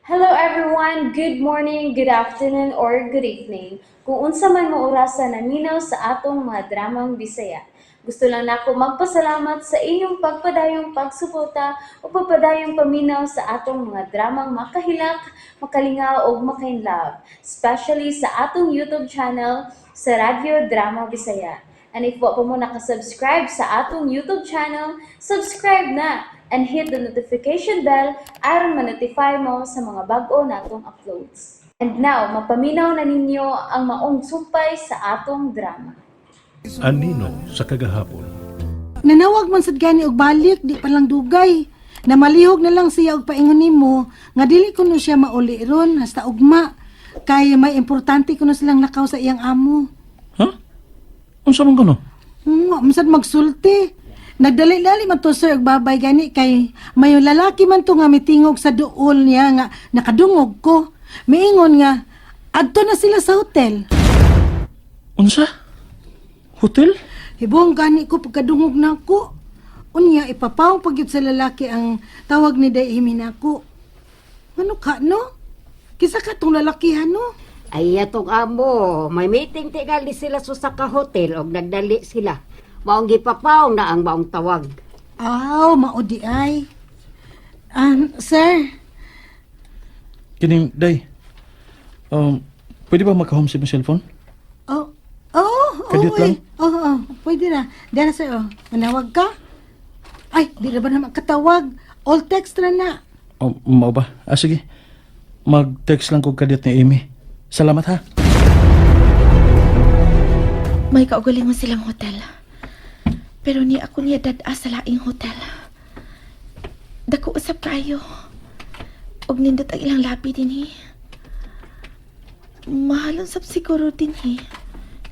Hello everyone, good morning, good afternoon, or good evening. Kung unsa man mo orasan naminaw sa atong mga dramang Bisaya. Gusto lang nako magpasalamat sa inyong pagpadayong pagsuporta o pagpadayong paminaw sa atong mga dramang makahilak, makalingaw o makainlove, especially sa atong YouTube channel sa Radyo Drama Bisaya. And if wa pa mo nakasubscribe sa atong YouTube channel, subscribe na and hit the notification bell aron ma-notify mo sa mga bag-o natong uploads. And now, mapaminaw na ninyo ang maong sumpay sa atong drama. Anino sa Kagahapon. Nanawag man sad gani og balik, di pa lang dugay. Na malihog na lang siya og paingon nimo nga dili kuno siya mauli ron hasta ugma. Kay may importante kuno silang nakaw sa iyang amo. Ha? Unsa man kuno? Masad magsulti. Nagdali-dali man to sir og babay gani kay may lalaki man to nga mitingog sa duol niya nga nakadungog ko. Miingon nga adto na sila sa hotel. Unsa? Hotel? Hibong gani ko pagkadungog na ko. Unya ipapawang pagyud sa lalaki ang tawag ni Dayimi nako. Ano ka no? Kisa ka tong lalakihan no? Ay, atong amo, may meeting tingali sila sa ka hotel og nagdali sila. Maong gipapaw na ang maong tawag. Aw, maudi ay. Sir, Kining day. Pwede ba maka-home sa cellphone? Kadiyot lang? Pwede na. Diyan na sir, manawag ka? Ay, di na ba naman katawag? All text na. Mao ba? Sige. Mag-text lang ko kadiyot ni Amy. Salamat ha. May kaugaling man silang hotel. Pero ni ako niya dada sa laing hotel. Dako usap kayo. Og nindot ang ilang labi din Mahalon sab siguro din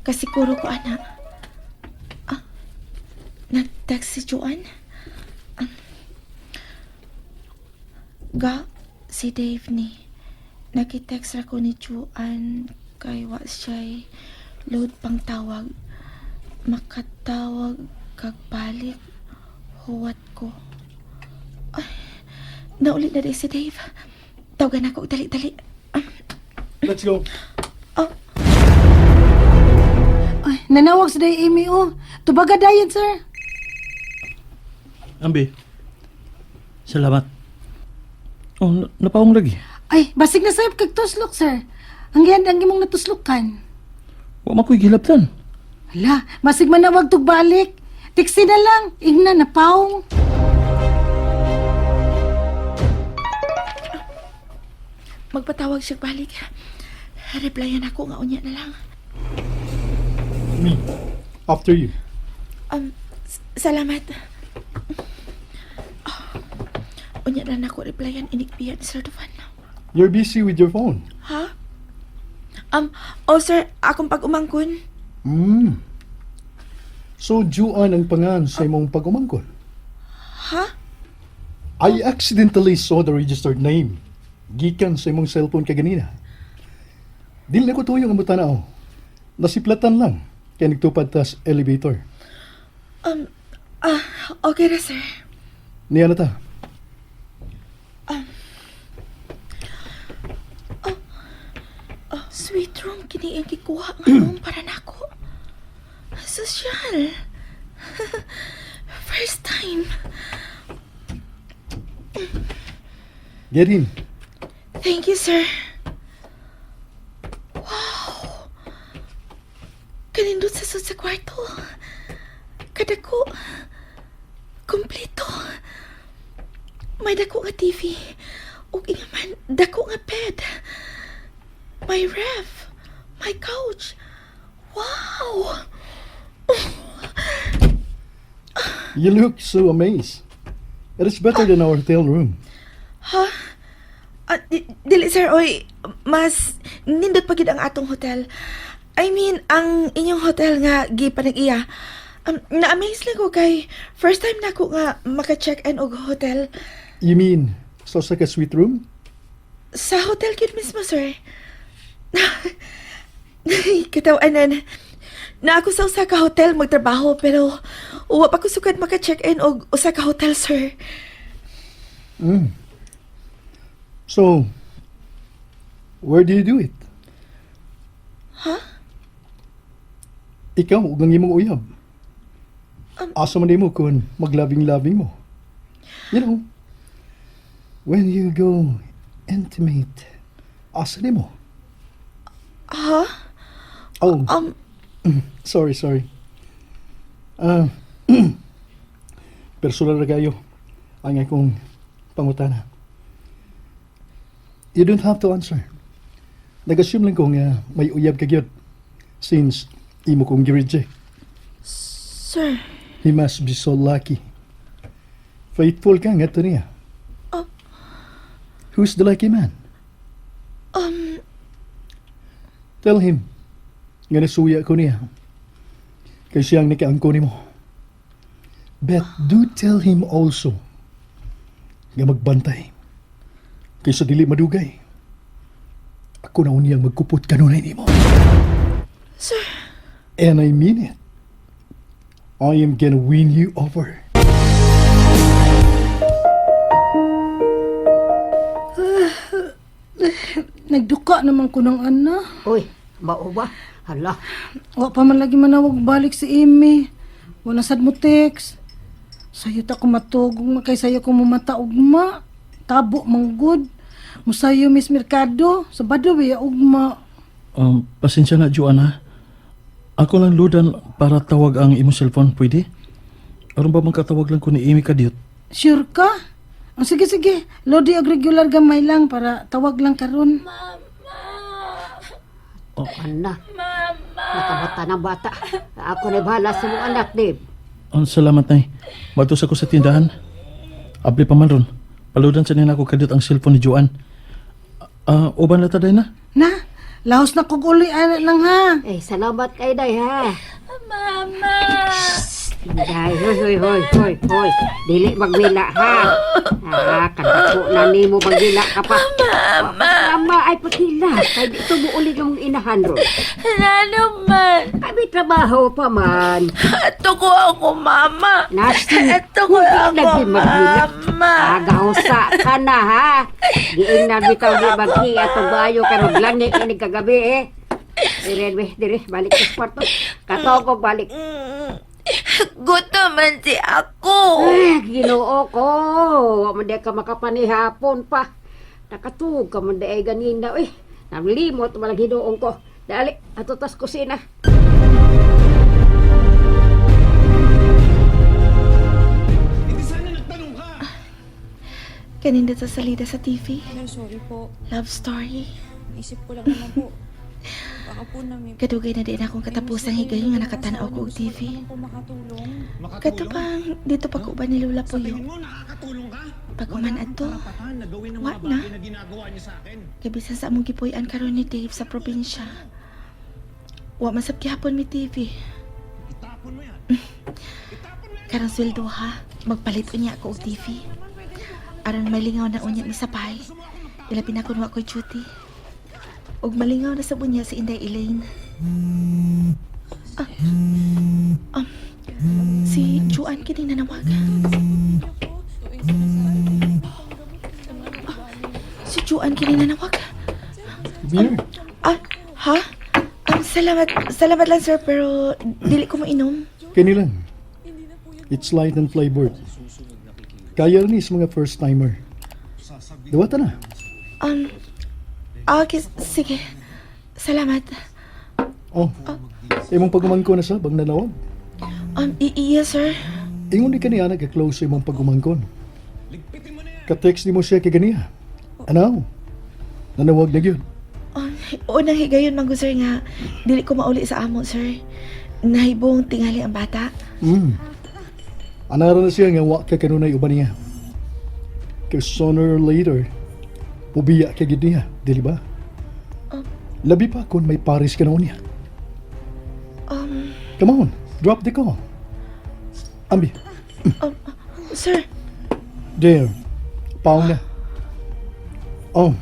Kasi siguro ko ana. Nag-text si Joanne. Si Dave ni. Nag-text ra ko ni Joanne kay wa siya'y load pang tawag. Makatawag kag balik. Huwat ko. Ay, naulit na din si Dave. Tawagan ako, dali-dali. Let's go. Ay, nanawag sa Dayimi Tubaga dayon sir. Ambi. Salamat. Napaong lagi. Ay, basig na sir kag tuslok sir. Ang ganda ang imong natuslokan. Wa makoy gilabtan. Hala, basig man nawag tug balik. Tiksi na lang, igna na paong. Magpatawag siya balik. Replyan ako nga unya na lang. Me. After you. Salamat. Unya na ako replyan inikpiyan ni Sir Dufan. You're busy with your phone. Ha? Sir, akong pag-umangkon. So, Juan ang pangan sa imong pag-umangkon. Ha? I accidentally saw the registered name. Gikan sa imong cellphone kaganina. Dili na ko tuyong ang tanaw. Nasiplatan lang. Kaya nagtupad tas elevator. Okay na, sir. Niya na ta. Sweet room, kini ang kikuha nga room para nako. Sosyal. First time. Get in. Thank you, sir. Wow. Kanindot sa kwarto. Kadako. Kompleto. May dako nga TV. Ug man dako nga bed. My ref. My couch. Wow. You look so amazed. It is better than our hotel room. Ha? Dili sir, oy. Mas nindot pagid ang atong hotel. I mean, ang inyong hotel nga gipanag-iya. Na-amaze lang ko kay first time na ko nga maka-check-in og hotel. You mean, so sa ka suite room? Sa hotel kid mismo, sir. Katawanan. Na ako sa usa ka hotel magtrabaho pero wa pa ko sukad maka-check-in og usa ka hotel, sir. So, Where do you do it? Ikaw, ug ang imong uyab. Asa man nimo kung maglabing-labing mo? You know, when you go intimate, asa nimo? Ha? Oh, sorry. Personal na kayo ang akong pangutana. You don't have to answer. Nag-assume lang ko nga may uyab ka gyud since imo kong gi-reject. Sir, He must be so lucky. Faithful ka nga to niya. Oh. Who's the lucky man? Tell him nga nasuya ko niya. Kay siyang nikaangko nimo. But do tell him also nga magbantay. Kaysa dili madugay. Ako na uniyang magkupot kanunay nimo. sir, And I mean it. I am gonna win you over. Nagduka naman ko ng ana. Uy, mao ba? Hala, Wa pa man lagi manawag balik si Amy. Wala sad mo text. Sayo ta ko matugong kay sayo ko mamata ugma. Tabo manggod. Musayo Miss Mercado sa Badawi ugma. Pasensya na, Joanna. Ako lang ludan para tawag ang imong cellphone, pwede? Aron ba magkatawag lang ko ni Amy kadiyot? Sure ka? Sige. Lodi og regular gamay lang para tawag lang karon. ana. Nakabata ng bata. Ako na bahala sa mga anak, Dave. Salamat, Nay. Magtus ako sa tindahan. Abli pa man ron. Paludan sa nina ako kadiyot ang cellphone ni Joan. Uban na taday na? Na, lahos na kog uli ana lang ha. Eh, salamat kay Day, ha? Mama! Day, hoy. Dili magwila, ha? Kadako na ni mo magwila ka pa. Mama! Ay patila. Kay dito mo uli yung inahan ron. lalo man. Ay, may trabaho pa man. Ito ko ako, mama. Nasi, Ito ko ako, mama. Agahusa ka na, ha? Giing na bitaw di baghi atong bayo kay maglangi ini kagabi, eh. Dire, balik sa kwarto. Katog balik. Gutom man si ako. Ginoo ko. Wa man di ka makapanihapon pa. Nakatug ka man di ay ganina, eh. Namlimot malang hinuong ko. Dali, ato tas kusina. Kanina sa salida sa TV. Ay, sorry po. Love story. Isip ko lang naman po. Baka po namin. Kadugay na din akong katapusang higayon nga nakatanaw ko og TV. Po makatulong. Katupang dito pa ko ba ni Lola Puyo? Pag uman ato, wa na. Kabisan sa among gipuy-an karon ni Dave sa probinsya. Wa man sab gihapon mi TV. Karang sweldo ha, magpalit unya ako og TV. Aron malingaw na unya ni Sapay. Ilabi na kun wa ko'y duty. Og malingaw na sa bunya si Inday Elaine. Si Juan kining nanawag. Si Juan kining nanawag. Beer. Ha? Salamat lang sir, pero dili ko mainom. Kani lang. It's light and flavored. Kaya rin sa mga first-timer. Dawata na. Okay, sige. Salamat. Oh, imong pagumangko na sa bang nanawag. Iya sir. Ingon di ka niya nag-close sa imong pagumangkon. Ka-text ni mo siya kay ganiya. Ano? Nanawag na yun. Unang higayon man ko sir nga, dili ko mauli sa amo sir. Nahibong tingali ang bata. Anara na siya nga wa ka kanunay uban niya. Kaya sooner or later, pubiya ka gid niya, dili ba? Labi pa kung may paris ka na niya. Come on, drop the call. Ambi, Sir, there. Paong na. Oh.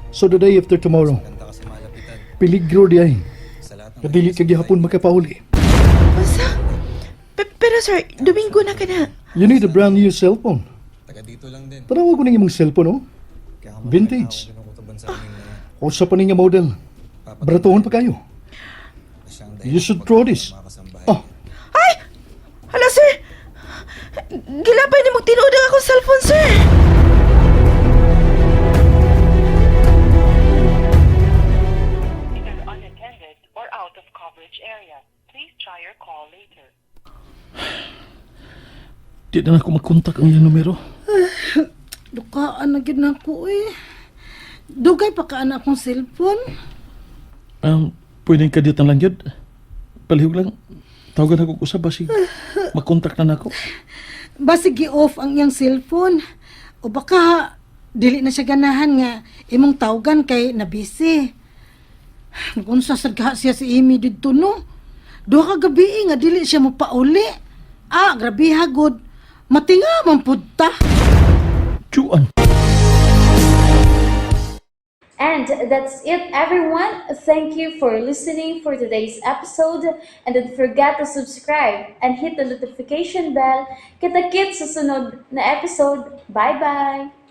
So the day after tomorrow, piligro di ay. Kadili ka gihapon makapauli. basta? Pero sir, Domingo na ka na. You need a brand new cellphone. Tanawag ko ng imong cellphone, oh. Vintage. Unsa pa ni nga model? Baratuhon pa kayo. You should throw this. Oh, Ay! Hala, sir! Gilapay ni mong tinuod ang akong cellphone, sir! Either unattended or out of coverage area. Please try your call later. Di na ako magkontak ang iyong numero. Dukaan na gid nako eh. Dugay pa ka anak akong cellphone. Pwedeng kaditan lang yun. Palihog lang. Tawagan ako usab basig. Magkontak na nako. Basig i-off ang iyang cellphone. O baka dili na siya ganahan nga imong tawgan kay na busy. Unsa sad ka siya si Amy didto no? Duha ka gabi nga dili siya mo pauli. Grabe hagod. Matinga man pud ta. Juan. And that's it, everyone. Thank you for listening for today's episode. And don't forget to subscribe and hit the notification bell. Kita-kits sa sunod na episode. Bye-bye!